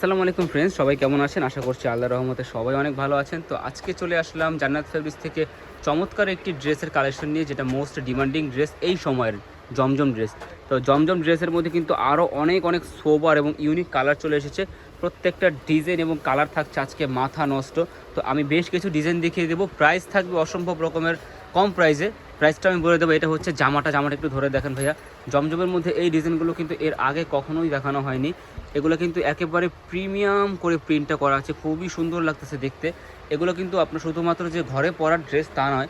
আসসালামু আলাইকুম ফ্রেন্ডস, সবাই কেমন আছেন? আশা করছি আল্লাহর রহমতে সবাই অনেক ভালো আছেন। তো আজকে চলে আসলাম জান্নাত ফেব্রিক্স থেকে চমৎকার একটি ড্রেসের কালেকশন নিয়ে, যেটা মোস্ট ডিমান্ডিং ড্রেস এই সময়ের, জমজম ড্রেস। তো জমজম ড্রেসের মধ্যে কিন্তু আরও অনেক অনেক সোবার এবং ইউনিক কালার চলে এসেছে। প্রত্যেকটা ডিজাইন এবং কালার থাকছে আজকে মাথা নষ্ট। তো আমি বেশ কিছু ডিজাইন দেখিয়ে দেবো, প্রাইস থাকবে অসম্ভব রকমের কম প্রাইসে। প্রাইসটা আমি বলে দেবো। এটা হচ্ছে জামাটা একটু ধরে দেখেন ভাইয়া। জমজমের মধ্যে এই ডিজাইনগুলো কিন্তু এর আগে কখনোই দেখানো হয়নি। এগুলো কিন্তু একেবারে প্রিমিয়াম করে প্রিন্টটা করা আছে, খুবই সুন্দর লাগতেছে দেখতে। এগুলো কিন্তু আপনার শুধুমাত্র যে ঘরে পরার ড্রেস তা নয়,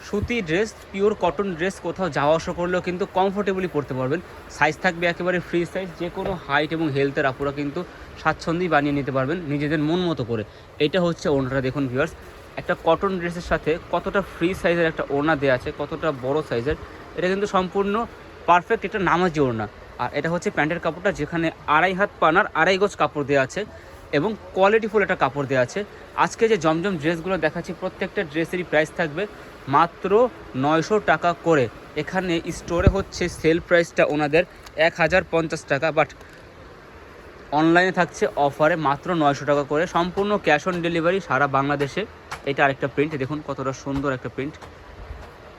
সুতি ড্রেস, পিওর কটন ড্রেস, কোথাও যাওয়া আসা করলেও কিন্তু কমফোর্টেবলি পরতে পারবেন। সাইজ থাকবে একেবারে ফ্রি সাইজ, যে কোনো হাইট এবং হেলথের আপুরা কিন্তু স্বাচ্ছন্দ্যেই বানিয়ে নিতে পারবেন নিজেদের মন মতো করে। এটা হচ্ছে ওড়নাটা, দেখুন ভিউয়ার্স, একটা কটন ড্রেসের সাথে কতটা ফ্রি সাইজের একটা ওড়না দেওয়া আছে, কতটা বড় সাইজের। এটা কিন্তু সম্পূর্ণ পারফেক্ট একটা নামাজি ওড়না। আর এটা হচ্ছে প্যান্টের কাপড়টা, যেখানে 2.5 হাত পানার 2.5 গজ কাপড় দেওয়া আছে এবং কোয়ালিটিফুল একটা কাপড় দেওয়া আছে। আজকে যে জমজম ড্রেসগুলো দেখাচ্ছি, প্রত্যেকটা ড্রেসেরই প্রাইস থাকবে মাত্র 900 টাকা করে। এখানে স্টোরে হচ্ছে সেল প্রাইসটা ওনাদের 1050 টাকা, বাট অনলাইনে থাকছে অফারে মাত্র 900 টাকা করে, সম্পূর্ণ ক্যাশ অন ডেলিভারি সারা বাংলাদেশে। এটা আরেকটা প্রিন্ট, দেখুন কতটা সুন্দর একটা প্রিন্ট।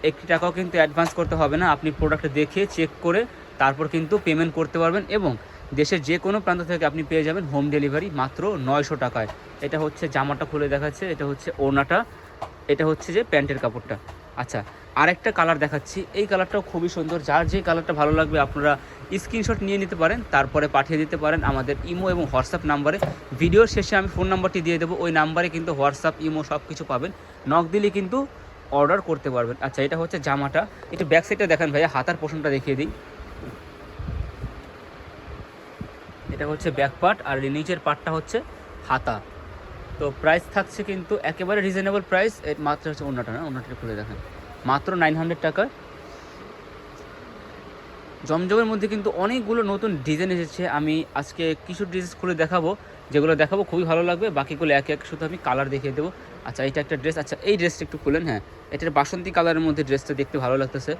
একটি টাকাও কিন্তু অ্যাডভান্স করতে হবে না, আপনি প্রোডাক্টটা দেখে চেক করে তারপর কিন্তু পেমেন্ট করতে পারবেন, এবং দেশের যে কোনো প্রান্ত থেকে আপনি পেয়ে যাবেন হোম ডেলিভারি মাত্র 900 টাকায়। এটা হচ্ছে জামাটা খুলে দেখাচ্ছে, এটা হচ্ছে ওড়নাটা, এটা হচ্ছে যে প্যান্টের কাপড়টা। আচ্ছা, আরেকটা কালার দেখাচ্ছি, এই কালারটাও খুবই সুন্দর। যার যে কালারটা ভালো লাগবে আপনারা স্ক্রিনশট নিয়ে নিতে পারেন, তারপরে পাঠিয়ে দিতে পারেন আমাদের ইমো এবং হোয়াটসঅ্যাপ নাম্বারে। ভিডিওর শেষে আমি ফোন নাম্বারটি দিয়ে দেবো, ওই নাম্বারে কিন্তু হোয়াটসঅ্যাপ, ইমো সব কিছু পাবেন। নক দিলে কিন্তু অর্ডার করতে পারবেন। আচ্ছা, এটা হচ্ছে জামাটা, একটু ব্যাক সাইডটা দেখেন ভাইয়া, হাতার পোর্শনটা দেখিয়ে দিই। এটা হচ্ছে ব্যাক পার্ট, আর নিচের পার্টটা হচ্ছে হাতা। তো প্রাইস থাকছে কিন্তু একেবারে রিজনেবল প্রাইস। মাত্র হচ্ছে ওড়নাটা খুলে দেখেন, মাত্র 900 টাকা। জমজমের মধ্যে কিন্তু অনেকগুলো নতুন ডিজাইন এসেছে। আমি আজকে কিছু ড্রেস খুলে দেখাবো, যেগুলো দেখাবো খুবই ভালো লাগবে, বাকিগুলো একে একে শুধু আমি কালার দেখিয়ে দেবো। আচ্ছা, এটা একটা ড্রেস। আচ্ছা, এই ড্রেসটা একটু খুলেন। হ্যাঁ, এটার বাসন্তী কালারের মধ্যে ড্রেসটা দেখতে ভালো লাগতেছে।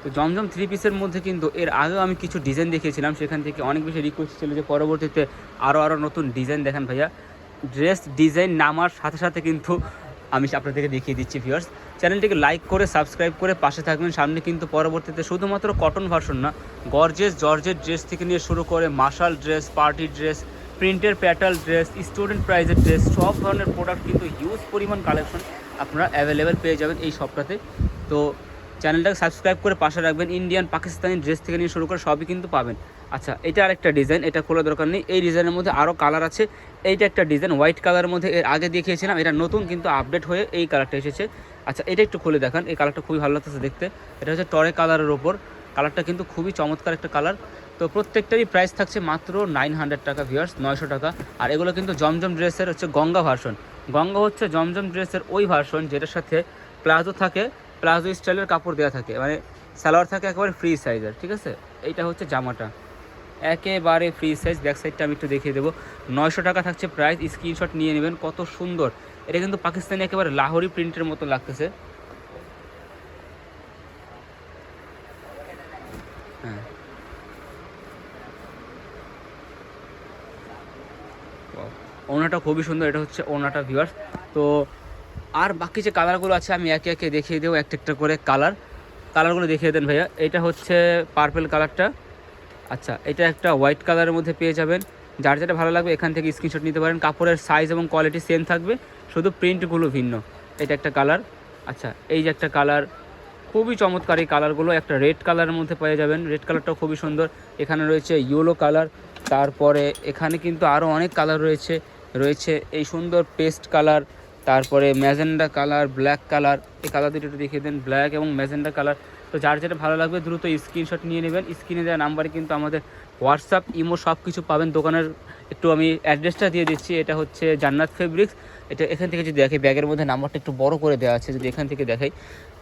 তো জমজম থ্রি পিসের মধ্যে কিন্তু এর আগেও আমি কিছু ডিজাইন দেখিয়েছিলাম, সেখান থেকে অনেক বেশি রিকোয়েস্ট ছিল যে পরবর্তীতে আরও নতুন ডিজাইন দেখান ভাইয়া। ড্রেস ডিজাইন নামার সাথে সাথে কিন্তু আমি আপনাদেরকে দেখিয়ে দিচ্ছি ভিউয়ার্স। চ্যানেলটিকে লাইক করে সাবস্ক্রাইব করে পাশে থাকবেন। সামনে কিন্তু পরবর্তীতে শুধুমাত্র কটন ভার্সন না, গর্জেস জর্জের ড্রেস থেকে নিয়ে শুরু করে মার্শাল ড্রেস, পার্টি ড্রেস, প্রিন্টের প্যাটাল ড্রেস, স্টুডেন্ট প্রাইজের ড্রেস, সব ধরনের প্রোডাক্ট কিন্তু হিউজ পরিমাণ কালেকশন আপনারা অ্যাভেলেবেল পেয়ে যাবেন এই শপটাতে। তো চ্যানেলটাকে সাবস্ক্রাইব করে পাশে রাখবেন। ইন্ডিয়ান, পাকিস্তানি ড্রেস থেকে নিয়ে শুরু করে সবই কিন্তু পাবেন। আচ্ছা, এটা আরেকটা ডিজাইন, এটা খোলা দরকার নেই। এই ডিজাইনের মধ্যে আরও কালার আছে। এইটা একটা ডিজাইন হোয়াইট কালারের মধ্যে, এর আগে দেখিয়েছিলাম, এটা নতুন কিন্তু আপডেট হয়ে এই কালারটা এসেছে। আচ্ছা, এটা একটু খুলে দেখান, এই কালারটা খুবই ভালো লাগতেছে দেখতে। এটা হচ্ছে টরে কালারের ওপর, কালারটা কিন্তু খুবই চমৎকার একটা কালার। তো প্রত্যেকটারই প্রাইস থাকছে মাত্র 900 টাকা ভিউয়ার্স, 900 টাকা। আর এগুলো কিন্তু জমজম ড্রেসের হচ্ছে গঙ্গা ভার্সন। গঙ্গা হচ্ছে জমজম ড্রেসের ওই ভার্সন যেটার সাথে প্লাজো থাকে, প্লাজো স্টাইলের কাপড় দেওয়া থাকে, মানে সালোয়ার থাকে একেবারে ফ্রি সাইজের, ঠিক আছে। এইটা হচ্ছে জামাটা, একেবারে ফ্রি সাইজ। ব্যাক সাইডটা আমি একটু দেখিয়ে দেবো। 900 টাকা থাকছে প্রাইস, স্ক্রিনশট নিয়ে নেবেন। কত সুন্দর, এটা কিন্তু পাকিস্তানি একেবারে লাহোরি প্রিন্টের মতো লাগতেছে। হ্যাঁ, ওনাটা খুবই সুন্দর। এটা হচ্ছে ওনাটা ভিউয়ার্স। তো আর বাকি যে কালারগুলো আছে আমি একে একে দেখিয়ে দেবো, একটা করে কালারগুলো দেখিয়ে দেন ভাইয়া। এটা হচ্ছে পার্পেল কালারটা। আচ্ছা, এটা একটা হোয়াইট কালারের মধ্যে পেয়ে যাবেন। যার যেটা ভালো লাগবে এখান থেকে স্ক্রিনশট নিতে পারেন। কাপড়ের সাইজ এবং কোয়ালিটি সেম থাকবে, শুধু প্রিন্টগুলো ভিন্ন। এটা একটা কালার। আচ্ছা, এই যে একটা কালার, খুবই চমৎকার এই কালারগুলো। একটা রেড কালারের মধ্যে পেয়ে যাবেন, রেড কালারটাও খুবই সুন্দর। এখানে রয়েছে ইয়েলো কালার, তারপরে এখানে কিন্তু আরও অনেক কালার রয়েছে এই সুন্দর পেস্ট কালার, তারপরে ম্যাজেন্ডা কালার, ব্ল্যাক কালার। এই কালার দুটো একটু দেখিয়ে দেন, ব্ল্যাক এবং ম্যাজেন্ডা কালার। তো যার যেটা ভালো লাগবে দ্রুত স্ক্রিনশট নিয়ে নেবেন। স্ক্রিনে দেওয়া নাম্বারে কিন্তু আমাদের হোয়াটসঅ্যাপ, ইমো সব কিছু পাবেন। দোকানের একটু আমি অ্যাড্রেসটা দিয়ে দিচ্ছি। এটা হচ্ছে জান্নাত ফেব্রিক্স, এটা এখান থেকে যদি দেখে ব্যাগের মধ্যে নাম্বারটা একটু বড় করে দেওয়া আছে, যদি এখান থেকে দেখাই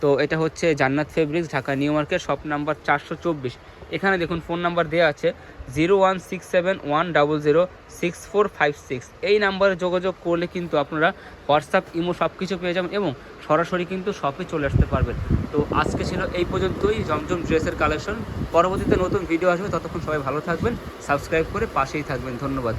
তো এটা হচ্ছে জান্নাত fabrics, Dhaka new market, shop number 424। এখানে দেখুন ফোন নাম্বার দেওয়া আছে 01671006456। এই নাম্বারে যোগাযোগ করলে কিন্তু আপনারা হোয়াটসঅ্যাপ, ইমো সব কিছু পেয়ে যাবেন এবং সরাসরি কিন্তু শপে চলে আসতে পারবেন। তো আজকে ছিল এই পর্যন্তই জমজম ড্রেসের কালেকশন। পরবর্তীতে নতুন ভিডিও আসবে, ততক্ষণ সবাই ভালো থাকবেন, সাবস্ক্রাইব করে পাশেই থাকবেন। ধন্যবাদ।